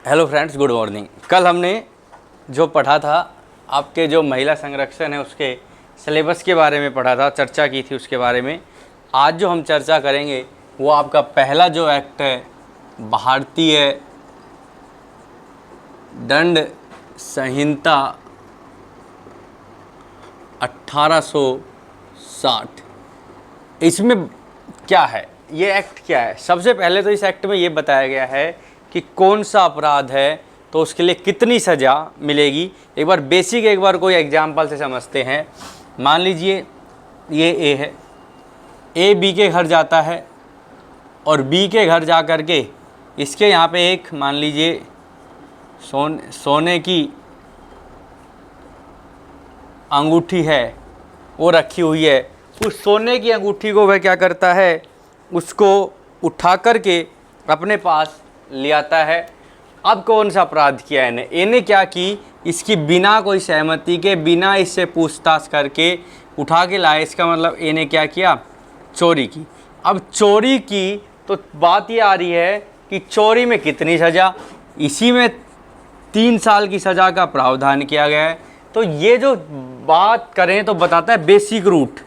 Hello friends, good morning. कल हमने जो पढ़ा था आपके जो महिला संरक्षण है उसके सिलेबस के बारे में पढ़ा था, चर्चा की थी उसके बारे में। आज जो हम चर्चा करेंगे वो आपका पहला जो एक्ट है, भारतीय दंड संहिता 1860। इसमें क्या है, ये एक्ट क्या है? सबसे पहले तो इस एक्ट में ये बताया गया है कि कौन सा अपराध है तो उसके लिए कितनी सज़ा मिलेगी। एक बार बेसिक कोई एग्जाम्पल से समझते हैं। मान लीजिए ये ए है, ए बी के घर जाता है और बी के घर जा कर के इसके यहाँ पे एक मान लीजिए सोने की अंगूठी है वो रखी हुई है। उस सोने की अंगूठी को वह क्या करता है, उसको उठा कर के अपने पास ले आता है। अब कौन सा अपराध किया है इन्हें क्या की, इसकी बिना कोई सहमति के, बिना इससे पूछताछ करके उठा के लाए। इसका मतलब इन्हें क्या किया, चोरी की। अब चोरी की तो बात ये आ रही है कि चोरी में कितनी सज़ा, इसी में 3 साल की सज़ा का प्रावधान किया गया है। तो ये जो बात करें तो बताता है बेसिक रूट,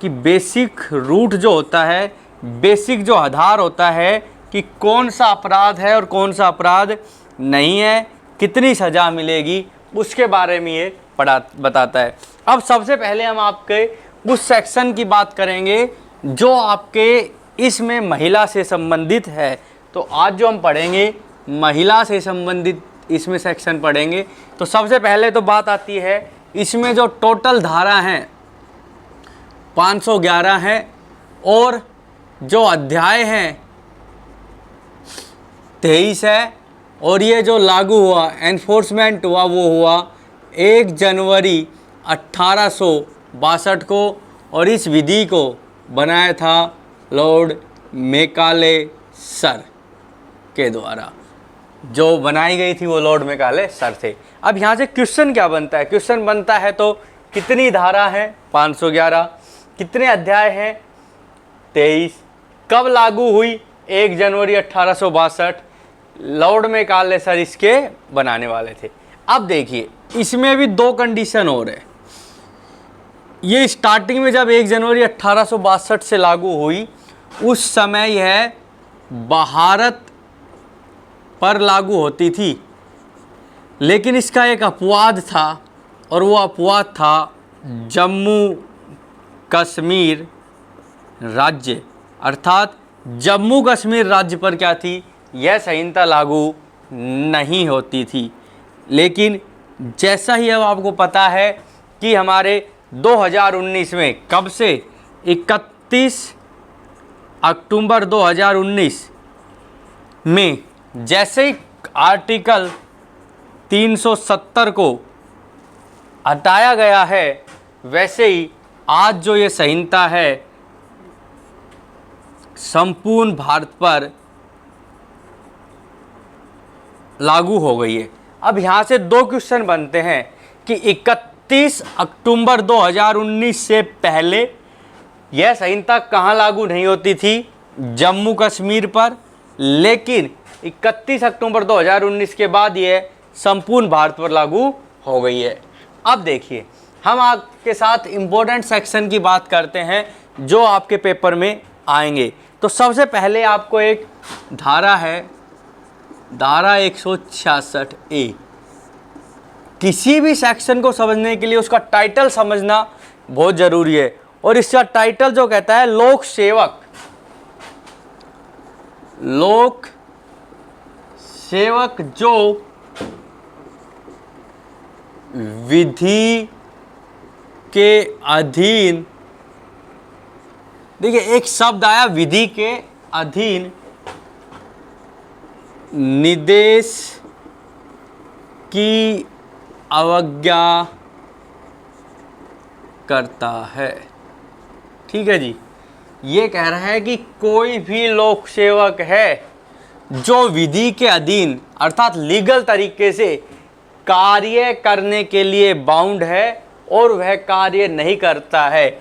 कि बेसिक रूट जो होता है, बेसिक जो आधार होता है कि कौन सा अपराध है और कौन सा अपराध नहीं है, कितनी सज़ा मिलेगी, उसके बारे में ये बताता है। अब सबसे पहले हम आपके उस सेक्शन की बात करेंगे जो आपके इसमें महिला से संबंधित है। तो आज जो हम पढ़ेंगे महिला से संबंधित इसमें सेक्शन पढ़ेंगे। तो सबसे पहले तो बात आती है, इसमें जो टोटल धारा हैं 511 है और जो अध्याय हैं 23 है। और ये जो लागू हुआ, एनफोर्समेंट हुआ, वो हुआ 1 जनवरी 1862 को। और इस विधि को बनाया था लॉर्ड मैकाले सर के द्वारा। जो बनाई गई थी वो लॉर्ड मैकाले सर थे। अब यहाँ से क्वेश्चन क्या बनता है, क्वेश्चन बनता है तो कितनी धारा है 511, कितने अध्याय हैं 23, कब लागू हुई 1 जनवरी 1862, लॉर्ड मैकाले सर इसके बनाने वाले थे। अब देखिए इसमें भी 2 कंडीशन और है। ये स्टार्टिंग में जब 1 जनवरी 1862 से लागू हुई उस समय यह भारत पर लागू होती थी, लेकिन इसका एक अपवाद था और वो अपवाद था जम्मू कश्मीर राज्य, अर्थात जम्मू कश्मीर राज्य पर क्या थी, यह संहिता लागू नहीं होती थी। लेकिन जैसा ही अब आपको पता है कि हमारे 2019 में, कब से, 31 अक्टूबर 2019 में जैसे ही आर्टिकल 370 को हटाया गया है, वैसे ही आज जो ये संहिता है संपूर्ण भारत पर लागू हो गई है। अब यहाँ से 2 क्वेश्चन बनते हैं कि 31 अक्टूबर 2019 से पहले यह संहिता कहाँ लागू नहीं होती थी, जम्मू कश्मीर पर, लेकिन 31 अक्टूबर 2019 के बाद यह संपूर्ण भारत पर लागू हो गई है। अब देखिए हम आपके साथ इम्पोर्टेंट सेक्शन की बात करते हैं जो आपके पेपर में आएंगे। तो सबसे पहले आपको एक धारा है, धारा 166 ए। किसी भी सेक्शन को समझने के लिए उसका टाइटल समझना बहुत ज़रूरी है। और इसका टाइटल जो कहता है लोक सेवक, लोक सेवक जो विधि के अधीन, देखिए एक शब्द आया विधि के अधीन, निर्देश की अवज्ञा करता है। ठीक है जी, ये कह रहा है कि कोई भी लोक सेवक है जो विधि के अधीन अर्थात लीगल तरीके से कार्य करने के लिए बाउंड है और वह कार्य नहीं करता है,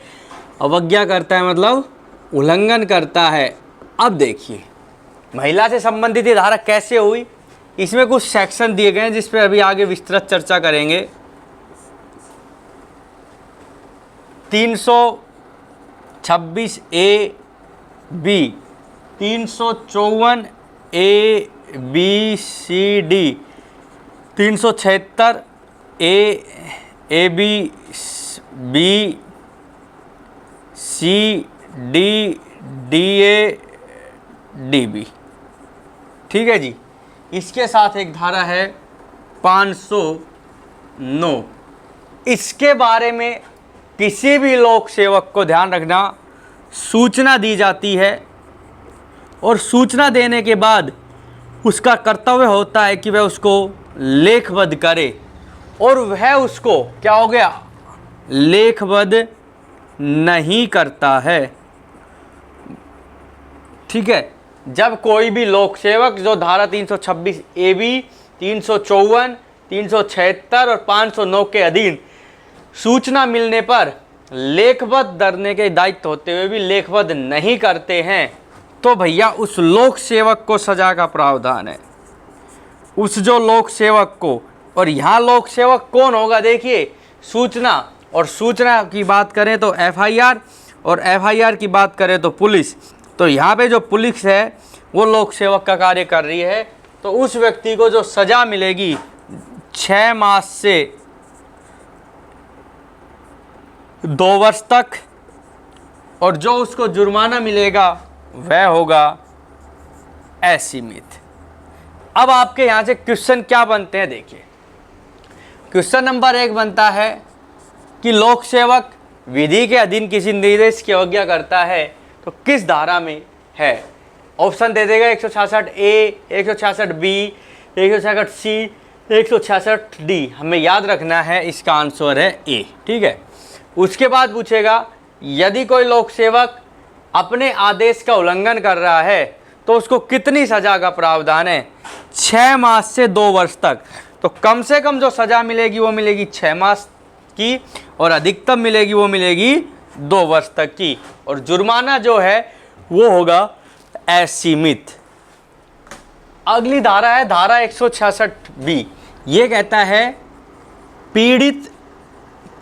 अवज्ञा करता है मतलब उल्लंघन करता है। अब देखिए महिला से संबंधित ये धारा कैसे हुई, इसमें कुछ सेक्शन दिए गए हैं जिस पे अभी आगे विस्तृत चर्चा करेंगे। 326 A B, 354 A B C D, 376 A B B C D D A D B. ठीक है जी। इसके साथ एक धारा है 509। इसके बारे में किसी भी लोक सेवक को ध्यान रखना, सूचना दी जाती है और सूचना देने के बाद उसका कर्तव्य होता है कि वह उसको लेखबद्ध करे, और वह उसको क्या हो गया, लेखबद्ध नहीं करता है। ठीक है। जब कोई भी लोक सेवक जो धारा 326 ए बी, 354, 376 और 509 के अधीन सूचना मिलने पर लेखबद्ध करने के दायित्व होते हुए भी लेखबद्ध नहीं करते हैं, तो भैया उस लोक सेवक को सजा का प्रावधान है। उस जो लोक सेवक को, और यहाँ लोक सेवक कौन होगा, देखिए सूचना, और सूचना की बात करें तो एफआईआर, और एफआईआर की बात करें तो पुलिस। तो यहाँ पे जो पुलिस है वो लोक सेवक का कार्य कर रही है, तो उस व्यक्ति को जो सज़ा मिलेगी 6 मास से 2 वर्ष तक, और जो उसको जुर्माना मिलेगा वह होगा असीमित। अब आपके यहाँ से क्वेश्चन क्या बनते हैं, देखिए। क्वेश्चन नंबर 1 बनता है कि लोक सेवक विधि के अधीन किसी निर्देश की अवज्ञा करता है तो किस धारा में है। ऑप्शन दे देगा 166 ए, 166 बी, 166 सी, 166 डी। हमें याद रखना है इसका आंसर है ए। ठीक है। उसके बाद पूछेगा यदि कोई लोक सेवक अपने आदेश का उल्लंघन कर रहा है तो उसको कितनी सज़ा का प्रावधान है। 6 मास से 2 वर्ष तक। तो कम से कम जो सज़ा मिलेगी वो मिलेगी 6 मास की, और अधिकतम मिलेगी वो मिलेगी 2 वर्ष तक की, और जुर्माना जो है वो होगा असीमित। अगली धारा है धारा 166 बी। ये कहता है पीड़ित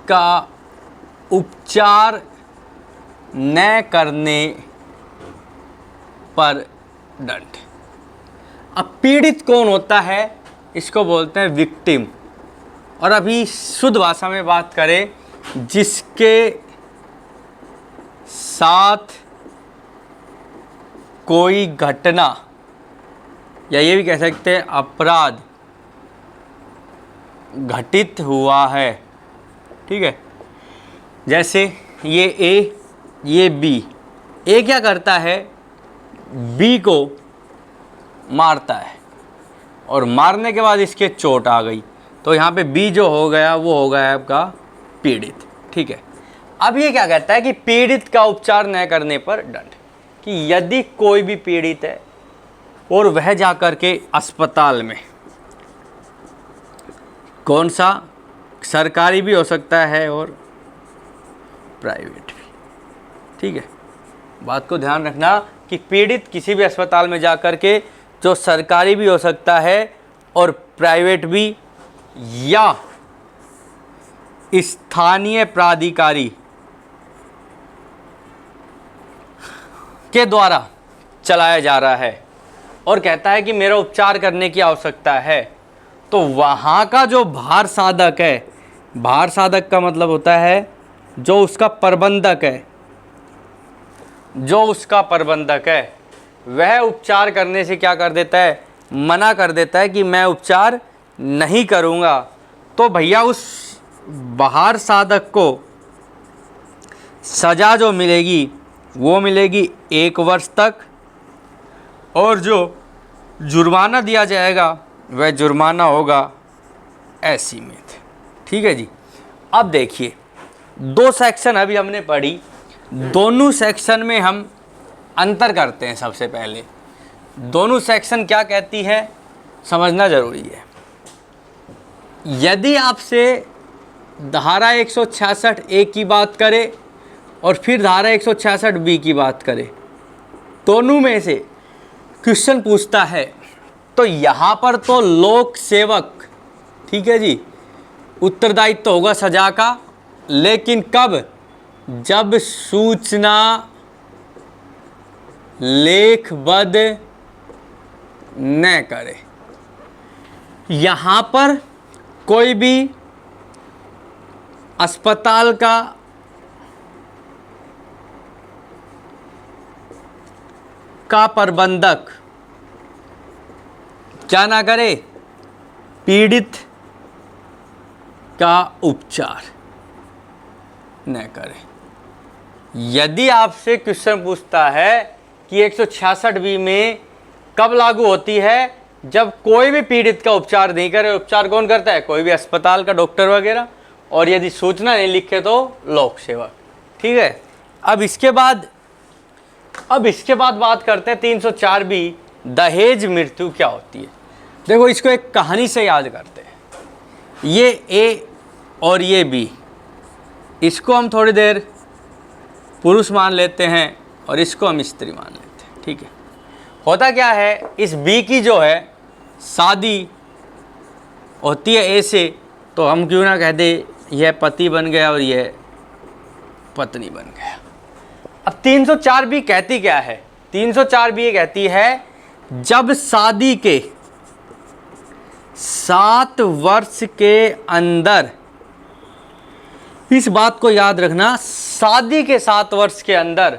का उपचार न करने पर दंड। अब पीड़ित कौन होता है, इसको बोलते हैं विक्टिम। और अभी शुद्ध भाषा में बात करें, जिसके साथ कोई घटना, या ये भी कह सकते हैं अपराध घटित हुआ है। ठीक है। जैसे ये ए, ये बी। ए क्या करता है, बी को मारता है, और मारने के बाद इसके चोट आ गई, तो यहाँ पे बी जो हो गया वो हो गया आपका पीड़ित। ठीक है। अब ये क्या कहता है कि पीड़ित का उपचार न करने पर दंड, कि यदि कोई भी पीड़ित है और वह जाकर के अस्पताल में, कौन सा, सरकारी भी हो सकता है और प्राइवेट भी। ठीक है। बात को ध्यान रखना कि पीड़ित किसी भी अस्पताल में जाकर के, जो सरकारी भी हो सकता है और प्राइवेट भी, या स्थानीय प्राधिकारी के द्वारा चलाया जा रहा है, और कहता है कि मेरा उपचार करने की आवश्यकता है, तो वहाँ का जो भार साधक है, भार साधक का मतलब होता है जो उसका प्रबंधक है, जो उसका प्रबंधक है, वह उपचार करने से क्या कर देता है, मना कर देता है कि मैं उपचार नहीं करूँगा। तो भैया उस बाहर साधक को सज़ा जो मिलेगी वो मिलेगी 1 वर्ष तक, और जो जुर्माना दिया जाएगा वह जुर्माना होगा असीमित। ठीक है जी। अब देखिए 2 सेक्शन अभी हमने पढ़ी, दोनों सेक्शन में हम अंतर करते हैं। सबसे पहले दोनों सेक्शन क्या कहती है समझना ज़रूरी है। यदि आपसे धारा 166 ए की बात करें और फिर धारा 166 बी की बात करें, दोनों में से क्वेश्चन पूछता है तो यहाँ पर तो लोक सेवक, ठीक है जी, उत्तरदायित्व तो होगा सजा का, लेकिन कब? जब सूचना लेखबद्ध न करे। यहाँ पर कोई भी अस्पताल का प्रबंधक क्या ना करे? पीड़ित का उपचार न करे। यदि आपसे क्वेश्चन पूछता है कि 166 में कब लागू होती है? जब कोई भी पीड़ित का उपचार नहीं करे। उपचार कौन करता है? कोई भी अस्पताल का डॉक्टर वगैरह। और यदि सूचना नहीं लिखे तो लोक सेवक। ठीक है। अब इसके बाद बात करते हैं 304 बी, दहेज मृत्यु क्या होती है। देखो, इसको एक कहानी से याद करते हैं। ये ए और ये बी, इसको हम थोड़ी देर पुरुष मान लेते हैं और इसको हम स्त्री मान लेते हैं। ठीक है। होता क्या है, इस बी की जो है शादी होती है ए से, तो हम क्यों ना कह दे यह पति बन गया और यह पत्नी बन गया। अब 304 बी कहती क्या है? 304 बी ये कहती है, जब शादी के 7 वर्ष के अंदर, इस बात को याद रखना, शादी के 7 वर्ष के अंदर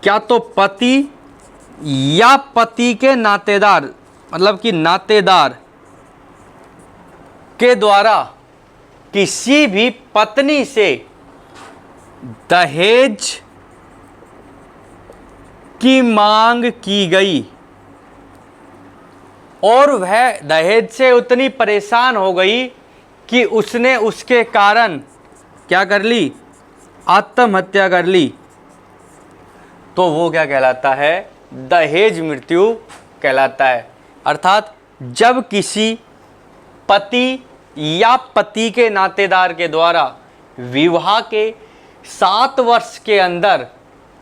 क्या तो पति या पति के नातेदार, मतलब कि नातेदार के द्वारा किसी भी पत्नी से दहेज की मांग की गई और वह दहेज से उतनी परेशान हो गई कि उसने उसके कारण क्या कर ली? आत्महत्या कर ली, तो वो क्या कहलाता है? दहेज मृत्यु कहलाता है। अर्थात जब किसी पति या पति के नातेदार के द्वारा विवाह के 7 वर्ष के अंदर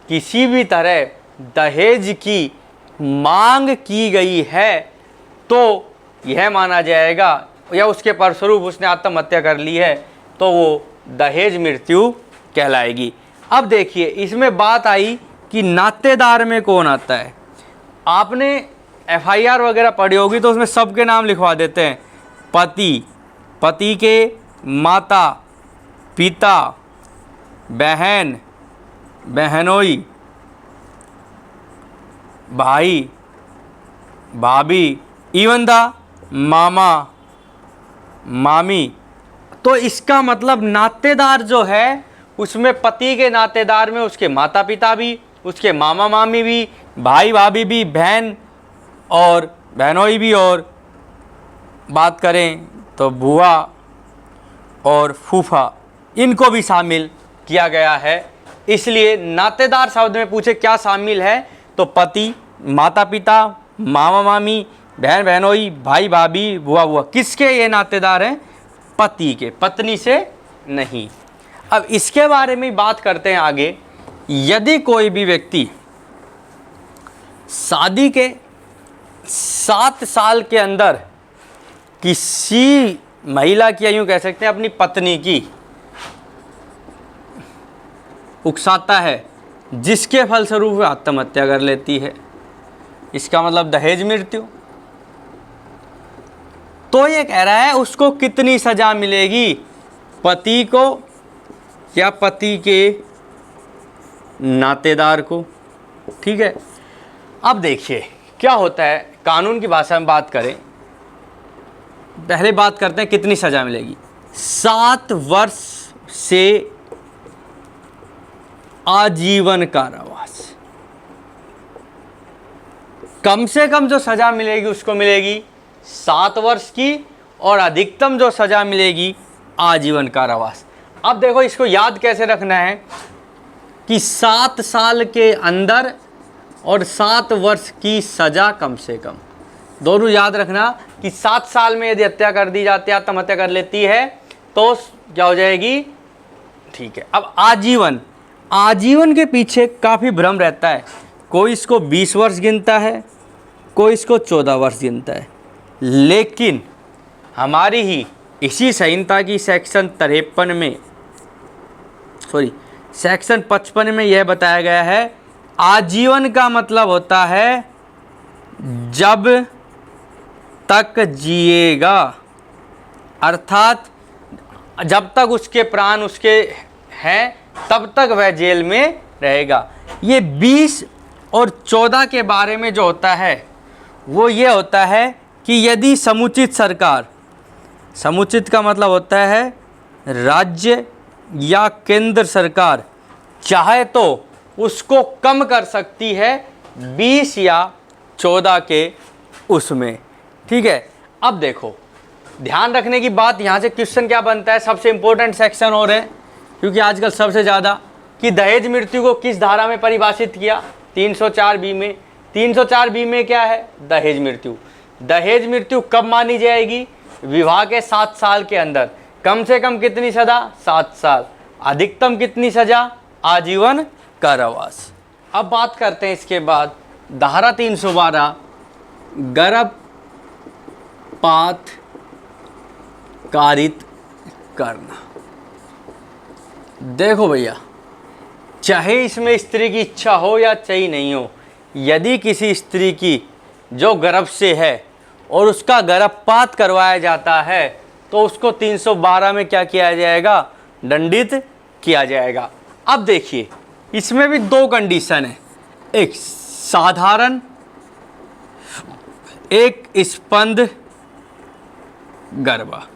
किसी भी तरह दहेज की मांग की गई है, तो यह माना जाएगा, या उसके परिस्वरूप उसने आत्महत्या कर ली है, तो वो दहेज मृत्यु कहलाएगी। अब देखिए, इसमें बात आई कि नातेदार में कौन आता है। आपने FIR वगैरह पढ़ी होगी तो उसमें सबके नाम लिखवा देते हैं। पति, पति के माता, पिता, बहन, बहनोई, भाई, भाभी, इवन द मामा, मामी। तो इसका मतलब नातेदार जो है उसमें पति के नातेदार में उसके माता पिता भी, उसके मामा मामी भी, भाई भाभी भी, बहन और बहनोई भी, और बात करें तो बुआ और फूफा, इनको भी शामिल किया गया है। इसलिए नातेदार शब्द में पूछे क्या शामिल है, तो पति, माता पिता, मामा मामी, बहन बहनोई, भाई भाभी, बुआ बुआ। किसके ये नातेदार हैं? पति के, पत्नी से नहीं। अब इसके बारे में बात करते हैं आगे। यदि कोई भी व्यक्ति शादी के 7 साल के अंदर किसी महिला की, यूँ कह सकते हैं अपनी पत्नी की, उकसाता है, जिसके फलस्वरूप वह आत्महत्या कर लेती है, इसका मतलब दहेज मृत्यु। तो ये कह रहा है उसको कितनी सजा मिलेगी? पति को या पति के नातेदार को। ठीक है। अब देखिए क्या होता है, कानून की भाषा में बात करें, पहले बात करते हैं कितनी सजा मिलेगी। 7 वर्ष से आजीवन कारावास। कम से कम जो सजा मिलेगी उसको मिलेगी 7 वर्ष की, और अधिकतम जो सजा मिलेगी आजीवन कारावास। अब देखो, इसको याद कैसे रखना है कि 7 साल के अंदर और 7 वर्ष की सजा कम से कम, दोनों याद रखना कि 7 साल में यदि हत्या कर दी जाती है, आत्महत्या कर लेती है, तो क्या हो जाएगी? ठीक है। अब आजीवन, आजीवन के पीछे काफ़ी भ्रम रहता है। कोई इसको 20 वर्ष गिनता है, कोई इसको 14 वर्ष गिनता है। लेकिन हमारी ही इसी संहिता की सेक्शन 53 में, सेक्शन 55 में यह बताया गया है, आजीवन का मतलब होता है जब तक जिएगा, अर्थात जब तक उसके प्राण उसके हैं तब तक वह जेल में रहेगा। ये 20 और 14 के बारे में जो होता है वो ये होता है कि यदि समुचित सरकार, समुचित का मतलब होता है राज्य या केंद्र सरकार चाहे तो उसको कम कर सकती है 20 या 14 के उसमें, ठीक है। अब देखो ध्यान रखने की बात, यहाँ से क्वेश्चन क्या बनता है, सबसे इंपॉर्टेंट सेक्शन और है क्योंकि आजकल सबसे ज़्यादा, कि दहेज मृत्यु को किस धारा में परिभाषित किया, 304B में। 304B में क्या है, दहेज मृत्यु। दहेज मृत्यु कब मानी जाएगी, विवाह के 7 साल के अंदर। कम से कम कितनी सजा, 7 साल। अधिकतम कितनी सजा, आजीवन कारावास। अब बात करते हैं इसके बाद धारा 312 गर्भपात कारित करना। देखो भैया, चाहे इसमें स्त्री की इच्छा हो या चाहे नहीं हो, यदि किसी स्त्री की जो गर्भ से है और उसका गर्भपात करवाया जाता है तो उसको 312 में क्या किया जाएगा, दंडित किया जाएगा। अब देखिए इसमें भी 2 कंडीशन है, एक साधारण, एक स्पंद गर्भा।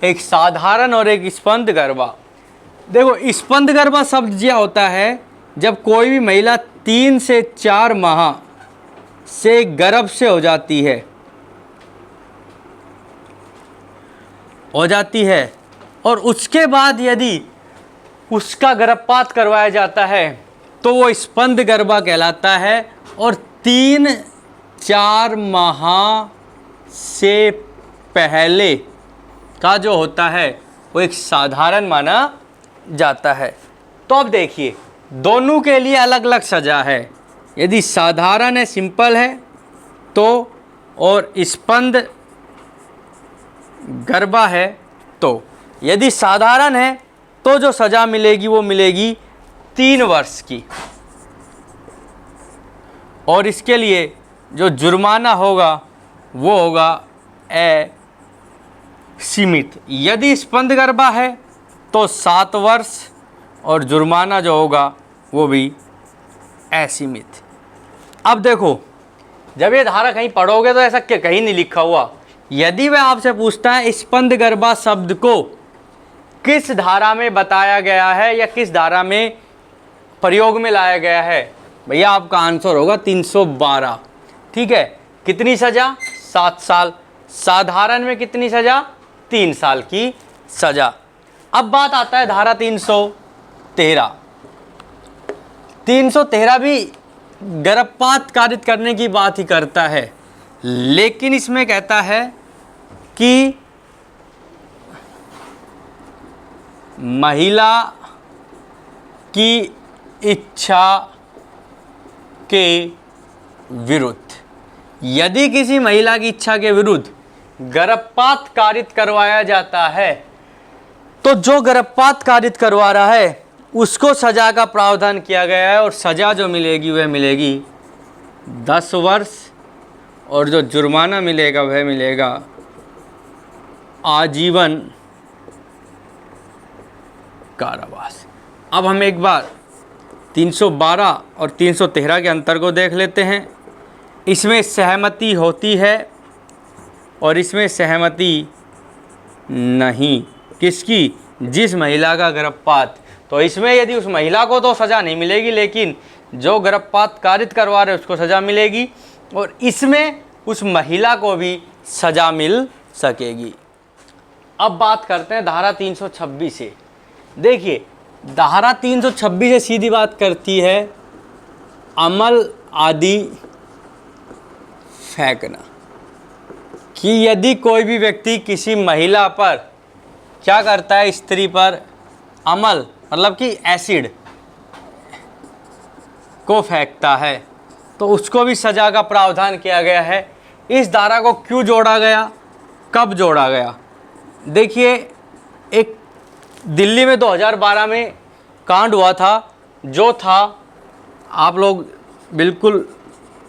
एक साधारण और एक स्पंद गर्भा। देखो स्पंद गर्भा शब्द यह होता है जब कोई भी महिला 3 से 4 माह से गर्भ से हो जाती है और उसके बाद यदि उसका गर्भपात करवाया जाता है तो वो स्पंद गर्भा कहलाता है, और 3-4 माह से पहले का जो होता है वो एक साधारण माना जाता है। तो अब देखिए दोनों के लिए अलग अलग सज़ा है। यदि साधारण है, सिंपल है तो, और स्पंद गर्भा है तो, यदि साधारण है तो जो सज़ा मिलेगी वो मिलेगी 3 वर्ष की, और इसके लिए जो जुर्माना होगा वो होगा असीमित। यदि स्पंद गर्भा है तो 7 वर्ष, और जुर्माना जो होगा वो भी असीमित। अब देखो जब ये धारा कहीं पढ़ोगे तो ऐसा कहीं नहीं लिखा हुआ। यदि वह आपसे पूछता है स्पंद गर्भा शब्द को किस धारा में बताया गया है या किस धारा में प्रयोग में लाया गया है, भैया आपका आंसर होगा 312, ठीक है। कितनी सज़ा, 7 साल। साधारण में कितनी सज़ा, 3 साल की सज़ा। अब बात आता है धारा 313। 313 भी गर्भपात कारित करने की बात ही करता है, लेकिन इसमें कहता है कि महिला की इच्छा के विरुद्ध, यदि किसी महिला की इच्छा के विरुद्ध गर्भपात कारित करवाया जाता है तो जो गर्भपात कारित करवा रहा है उसको सज़ा का प्रावधान किया गया है, और सज़ा जो मिलेगी वह मिलेगी 10 वर्ष, और जो जुर्माना मिलेगा वह मिलेगा आजीवन कारावास। अब हम एक बार 312 और 313 के अंतर को देख लेते हैं। इसमें सहमति होती है और इसमें सहमति नहीं, किसकी, जिस महिला का गर्भपात। तो इसमें यदि उस महिला को तो सज़ा नहीं मिलेगी, लेकिन जो गर्भपात कारित करवा रहे उसको सज़ा मिलेगी, और इसमें उस महिला को भी सज़ा मिल सकेगी। अब बात करते हैं धारा 326 से। देखिए धारा 326 से सीधी बात करती है अमल आदि फेंकना, कि यदि कोई भी व्यक्ति किसी महिला पर क्या करता है, स्त्री पर अमल मतलब कि एसिड को फेंकता है, तो उसको भी सजा का प्रावधान किया गया है। इस धारा को क्यों जोड़ा गया, कब जोड़ा गया? देखिए, एक दिल्ली में 2012 में कांड हुआ था, जो था, आप लोग बिल्कुल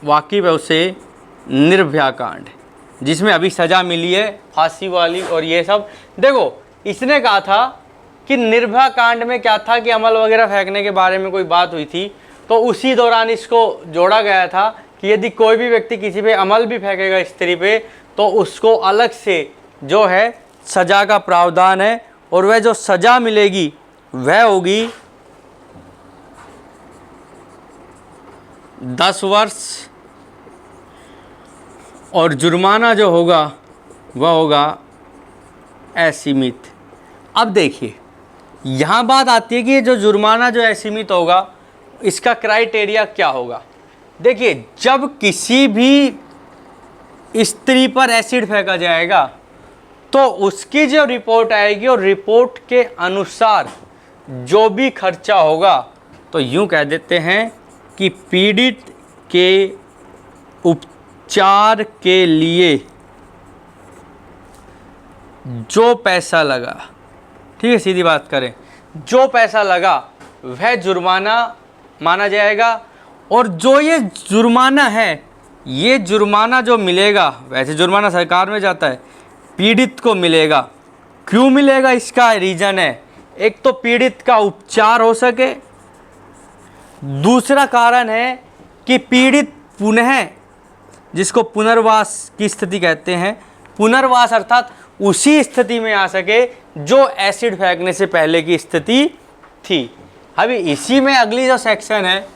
वाकिफ है उससे, निर्भया कांड, जिसमें अभी सज़ा मिली है फांसी वाली और ये सब। देखो, इसने कहा था कि निर्भया कांड में क्या था कि अमल वगैरह फेंकने के बारे में कोई बात हुई थी, तो उसी दौरान इसको जोड़ा गया था कि यदि कोई भी व्यक्ति किसी पे अमल भी फेंकेगा स्त्री पे, तो उसको अलग से जो है सज़ा का प्रावधान है, और वह जो सज़ा मिलेगी वह होगी 10 वर्ष, और जुर्माना जो होगा वह होगा असीमित। अब देखिए, यहाँ बात आती है कि ये जो जुर्माना जो असीमित होगा, इसका क्राइटेरिया क्या होगा। देखिए, जब किसी भी स्त्री पर एसिड फेंका जाएगा तो उसकी जो रिपोर्ट आएगी और रिपोर्ट के अनुसार जो भी खर्चा होगा, तो यूँ कह देते हैं कि पीड़ित के उपचार के लिए जो पैसा लगा, ठीक है, सीधी बात करें, जो पैसा लगा वह जुर्माना माना जाएगा। और जो ये जुर्माना है, ये जुर्माना जो मिलेगा, वैसे जुर्माना सरकार में जाता है, पीड़ित को मिलेगा। क्यों मिलेगा? इसका रीज़न है, एक तो पीड़ित का उपचार हो सके, दूसरा कारण है कि पीड़ित पुनः, जिसको पुनर्वास की स्थिति कहते हैं, पुनर्वास अर्थात उसी स्थिति में आ सके जो एसिड फेंकने से पहले की स्थिति थी। अभी इसी में अगली जो सेक्शन है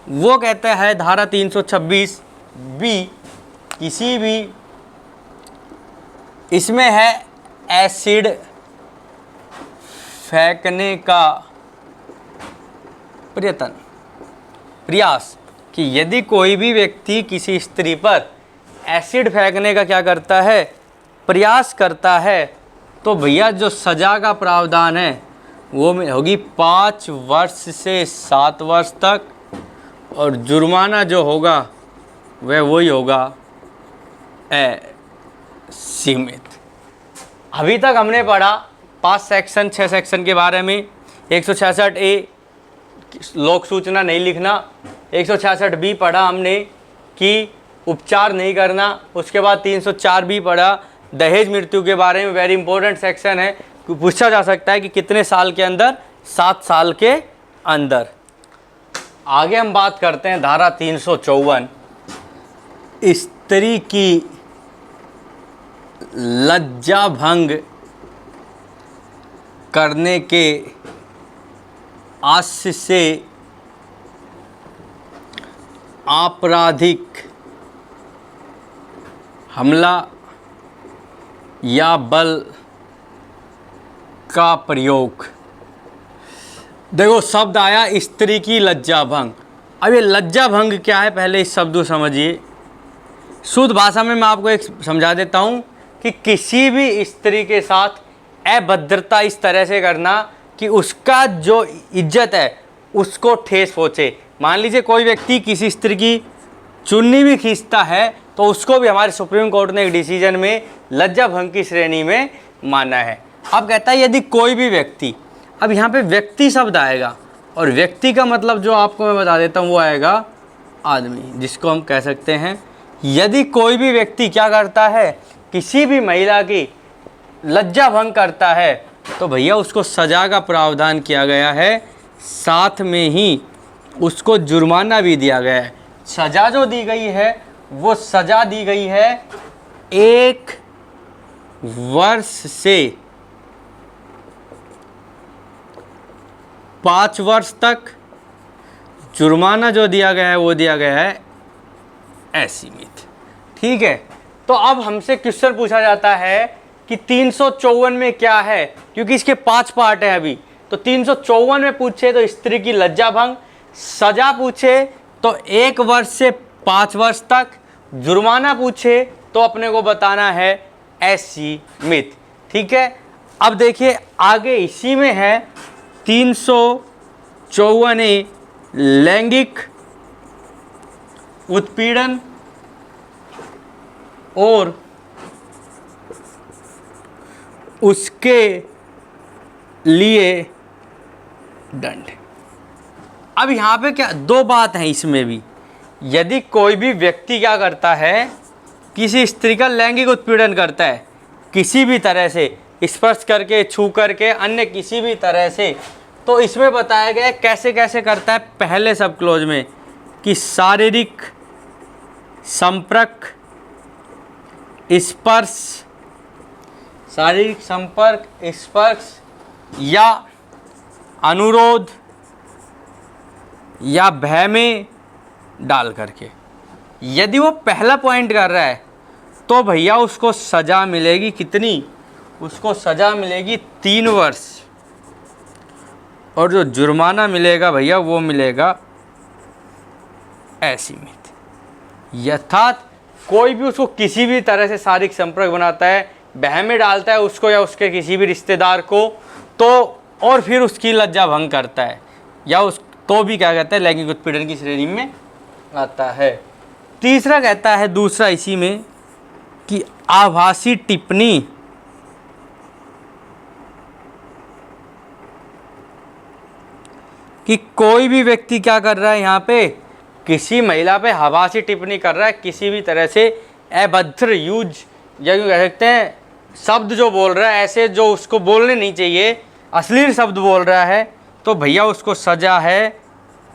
वो कहता है धारा 326 बी, किसी भी, इसमें है एसिड फेंकने का प्रयास, कि यदि कोई भी व्यक्ति किसी स्त्री पर एसिड फेंकने का क्या करता है, प्रयास करता है, तो भैया जो सज़ा का प्रावधान है वो में होगी 5 वर्ष से 7 वर्ष तक, और जुर्माना जो होगा वह वही होगा असीमित। अभी तक हमने पढ़ा 5 सेक्शन 6 सेक्शन के बारे में। 166A लोक सूचना नहीं लिखना, 166B पढ़ा हमने कि उपचार नहीं करना, उसके बाद 304B पढ़ा दहेज मृत्यु के बारे में, वेरी इंपॉर्टेंट सेक्शन है, पूछा जा सकता है कि कितने साल के अंदर, 7 साल के अंदर। आगे हम बात करते हैं धारा 354, स्त्री की लज्जा भंग करने के आशय से आपराधिक हमला या बल का प्रयोग। देखो, शब्द आया स्त्री की लज्जा भंग। अब ये लज्जा भंग क्या है, पहले इस शब्द को समझिए। शुद्ध भाषा में मैं आपको एक समझा देता हूँ कि किसी भी स्त्री के साथ अभद्रता इस तरह से करना कि उसका जो इज्जत है उसको ठेस पहुँचे। मान लीजिए कोई व्यक्ति किसी स्त्री की चुन्नी भी खींचता है, तो उसको भी हमारे सुप्रीम कोर्ट ने एक डिसीजन में लज्जा भंग की श्रेणी में माना है। अब कहता है यदि कोई भी व्यक्ति, अब यहाँ पे व्यक्ति शब्द आएगा, और व्यक्ति का मतलब जो आपको मैं बता देता हूँ वो आएगा आदमी, जिसको हम कह सकते हैं यदि कोई भी व्यक्ति क्या करता है, किसी भी महिला की लज्जा भंग करता है, तो भैया उसको सज़ा का प्रावधान किया गया है, साथ में ही उसको जुर्माना भी दिया गया है। सज़ा जो दी गई है वो सज़ा दी गई है 1 वर्ष से 5 वर्ष तक, जुर्माना जो दिया गया है वो दिया गया है असीमित। ठीक है, तो अब हमसे क्वेश्चन पूछा जाता है कि 354 में क्या है, क्योंकि इसके 5 पार्ट हैं अभी। तो 354 में पूछे तो स्त्री की लज्जा भंग, सजा पूछे तो 1 वर्ष से 5 वर्ष तक, जुर्माना पूछे तो अपने को बताना है असीमित। ठीक है, अब देखिए आगे इसी में है 354A लैंगिक उत्पीड़न और उसके लिए दंड। अब यहाँ पे क्या दो बात है इसमें भी, यदि कोई भी व्यक्ति क्या करता है, किसी स्त्री का लैंगिक उत्पीड़न करता है किसी भी तरह से, स्पर्श करके, छू करके, अन्य किसी भी तरह से, तो इसमें बताया गया है कैसे कैसे करता है। पहले सब क्लोज में कि शारीरिक संपर्क, स्पर्श, शारीरिक संपर्क, स्पर्श या अनुरोध या भय में डाल करके, यदि वो पहला पॉइंट कर रहा है तो भैया उसको सज़ा मिलेगी कितनी, उसको सज़ा मिलेगी 3 वर्ष, और जो जुर्माना मिलेगा भैया वो मिलेगा असीमित। यथात कोई भी उसको किसी भी तरह से शारीरिक संपर्क बनाता है, बह में डालता है उसको या उसके किसी भी रिश्तेदार को, तो और फिर उसकी लज्जा भंग करता है या उस तो भी क्या कहता है, लैंगिक उत्पीड़न की श्रेणी में आता है। तीसरा कहता है दूसरा इसी में कि आभासी टिप्पणी कि कोई भी व्यक्ति क्या कर रहा है, यहाँ पे किसी महिला पे आभासी टिप्पणी कर रहा है, किसी भी तरह से अभद्र यूज या यूँ कह सकते हैं शब्द जो बोल रहा है, ऐसे जो उसको बोलने नहीं चाहिए, अश्लील शब्द बोल रहा है, तो भैया उसको सज़ा है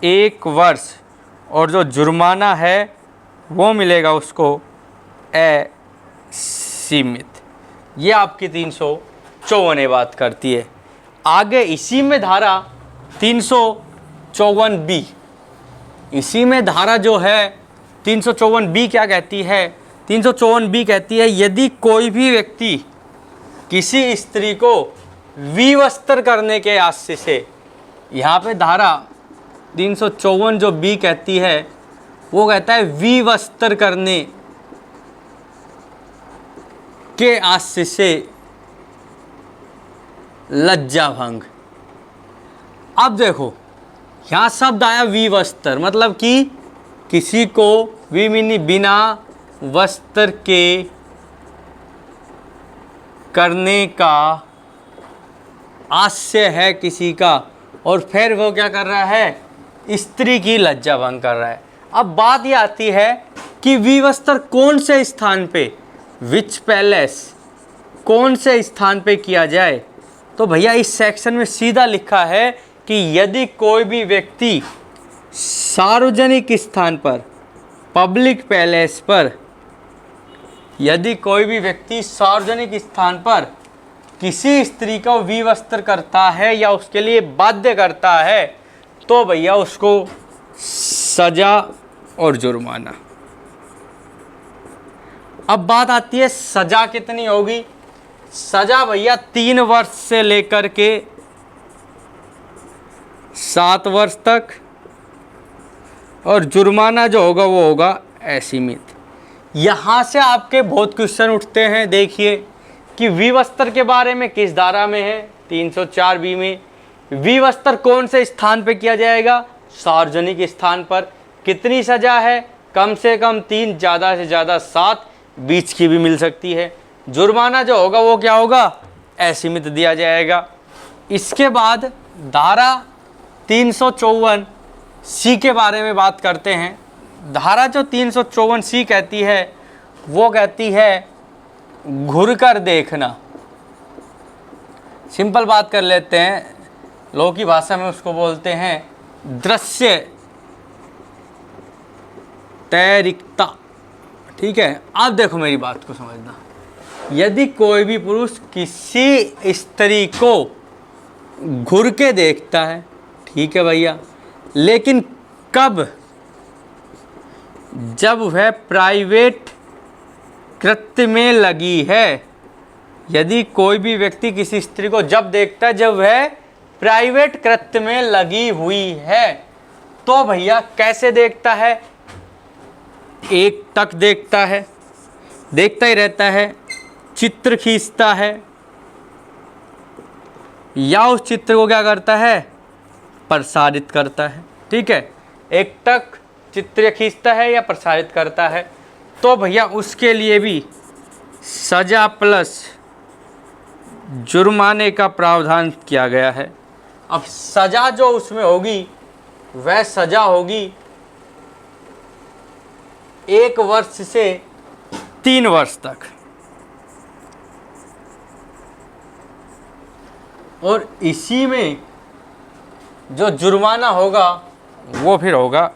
1 वर्ष, और जो जुर्माना है वो मिलेगा उसको असीमित। ये आपकी 354 बात करती है। आगे इसी में धारा 354B, इसी में धारा जो है 354B क्या कहती है, 354B कहती है यदि कोई भी व्यक्ति किसी स्त्री को विवस्त्र करने के आशय से, यहाँ पे धारा 354 जो B कहती है वो कहता है विवस्त्र करने के आशय से लज्जा भंग। अब देखो यहाँ शब्द आया विवस्त्र, मतलब कि किसी को विमिनी बिना वस्त्र के करने का आशय है किसी का, और फिर वो क्या कर रहा है, स्त्री की लज्जा भंग कर रहा है। अब बात ये आती है कि विवस्त्र कौन से स्थान पे, विच पैलेस, कौन से स्थान पे किया जाए, तो भैया इस सेक्शन में सीधा लिखा है कि यदि कोई भी व्यक्ति सार्वजनिक स्थान पर, पब्लिक पैलेस पर, यदि कोई भी व्यक्ति सार्वजनिक स्थान पर किसी स्त्री को विवस्त्र करता है या उसके लिए बाध्य करता है, तो भैया उसको सजा और जुर्माना। अब बात आती है सजा कितनी होगी। सजा भैया 3 वर्ष से लेकर के 7 वर्ष तक, और जुर्माना जो होगा वो होगा असीमित। यहाँ से आपके बहुत क्वेश्चन उठते हैं। देखिए कि विवस्त्र के बारे में किस धारा में है, 304B में। विवस्त्र कौन से स्थान पे किया जाएगा, सार्वजनिक स्थान पर। कितनी सज़ा है, कम से कम 3, ज़्यादा से ज़्यादा 7, बीच की भी मिल सकती है। जुर्माना जो होगा वो क्या होगा, असीमित दिया जाएगा। इसके बाद धारा 354C के बारे में बात करते हैं। धारा जो 354C कहती है वो कहती है घुर कर देखना। सिंपल बात कर लेते हैं, लोगों की भाषा में उसको बोलते हैं दृश्य तैरिकता। ठीक है, अब देखो मेरी बात को समझना। यदि कोई भी पुरुष किसी स्त्री को घुर के देखता है, ठीक है भैया, लेकिन कब, जब वह प्राइवेट कृत्य में लगी है। यदि कोई भी व्यक्ति किसी स्त्री को जब देखता है जब वह प्राइवेट कृत्य में लगी हुई है, तो भैया कैसे देखता है, एक टक देखता है, देखता ही रहता है, चित्र खींचता है, या उस चित्र को क्या करता है, प्रसारित करता है। ठीक है, एक टक चित्र खींचता है या प्रसारित करता है, तो भैया उसके लिए भी सजा प्लस जुर्माने का प्रावधान किया गया है। अब सजा जो उसमें होगी वह सजा होगी 1 वर्ष से 3 वर्ष तक, और इसी में जो जुर्माना होगा वो फिर होगा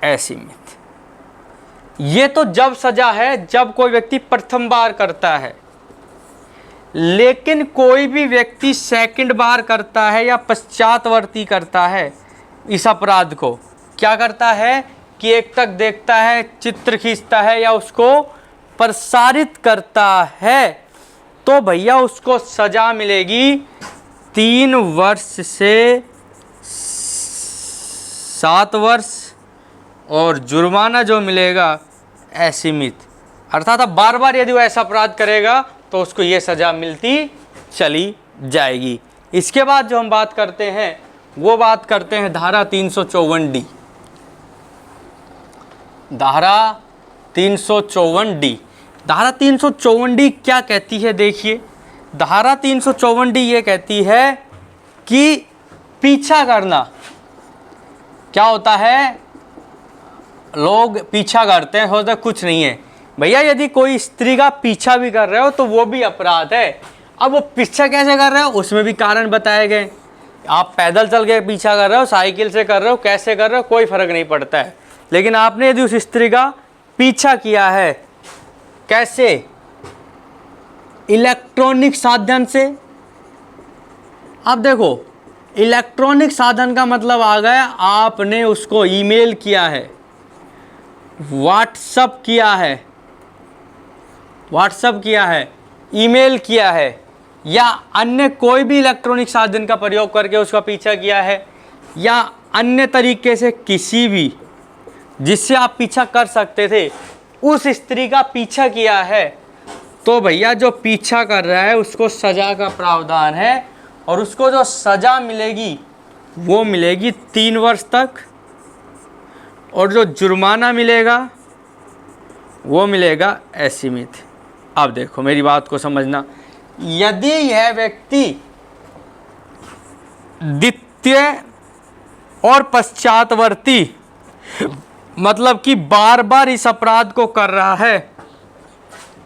असीमित। ये तो जब सजा है जब कोई व्यक्ति प्रथम बार करता है, लेकिन कोई भी व्यक्ति सेकंड बार करता है या पश्चातवर्ती करता है इस अपराध को, क्या करता है कि एक तक देखता है, चित्र खींचता है या उसको प्रसारित करता है, तो भैया उसको सजा मिलेगी 3 वर्ष से 7 वर्ष, और जुर्माना जो मिलेगा असीमित। अर्थात अब बार बार यदि वो ऐसा अपराध करेगा तो उसको ये सज़ा मिलती चली जाएगी। इसके बाद जो हम बात करते हैं वो बात करते हैं धारा 354D। धारा 354D, धारा 354D क्या कहती है? देखिए, धारा 354D ये कहती है कि पीछा करना क्या होता है, लोग पीछा करते हैं, होता कुछ नहीं है। भैया यदि कोई स्त्री का पीछा भी कर रहे हो तो वो भी अपराध है। अब वो पीछा कैसे कर रहे हो उसमें भी कारण बताए गए। आप पैदल चल के पीछा कर रहे हो, साइकिल से कर रहे हो, कैसे कर रहे हो, कोई फर्क नहीं पड़ता है। लेकिन आपने यदि उस स्त्री का पीछा किया है, कैसे? इलेक्ट्रॉनिक साधन से। अब देखो, इलेक्ट्रॉनिक साधन का मतलब आ गया आपने उसको ईमेल किया है, व्हाट्सअप किया है, ईमेल किया है, या अन्य कोई भी इलेक्ट्रॉनिक साधन का प्रयोग करके उसका पीछा किया है, या अन्य तरीके से किसी भी जिससे आप पीछा कर सकते थे उस स्त्री का पीछा किया है, तो भैया जो पीछा कर रहा है उसको सजा का प्रावधान है, और उसको जो सजा मिलेगी वो मिलेगी 3 वर्ष तक, और जो जुर्माना मिलेगा वो मिलेगा असीमित। अब देखो मेरी बात को समझना, यदि यह व्यक्ति द्वितीय और पश्चातवर्ती मतलब कि बार बार इस अपराध को कर रहा है,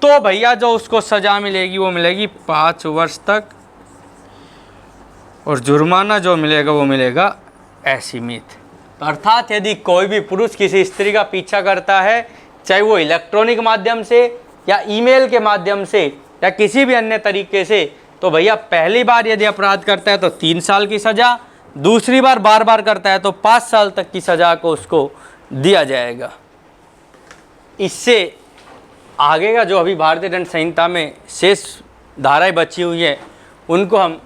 तो भैया जो उसको सजा मिलेगी वो मिलेगी 5 वर्ष तक, और जुर्माना जो मिलेगा वो मिलेगा असीमित। अर्थात यदि कोई भी पुरुष किसी स्त्री का पीछा करता है, चाहे वो इलेक्ट्रॉनिक माध्यम से या ईमेल के माध्यम से या किसी भी अन्य तरीके से, तो भैया पहली बार यदि अपराध करता है तो 3 साल की सज़ा, दूसरी बार बार बार करता है तो 5 साल तक की सज़ा को उसको दिया जाएगा। इससे आगे का जो अभी भारतीय दंड संहिता में शेष धाराएं बची हुई हैं उनको हम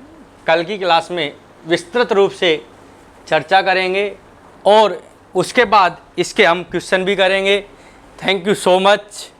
कल की क्लास में विस्तृत रूप से चर्चा करेंगे, और उसके बाद इसके हम क्वेश्चन भी करेंगे। Thank you so much.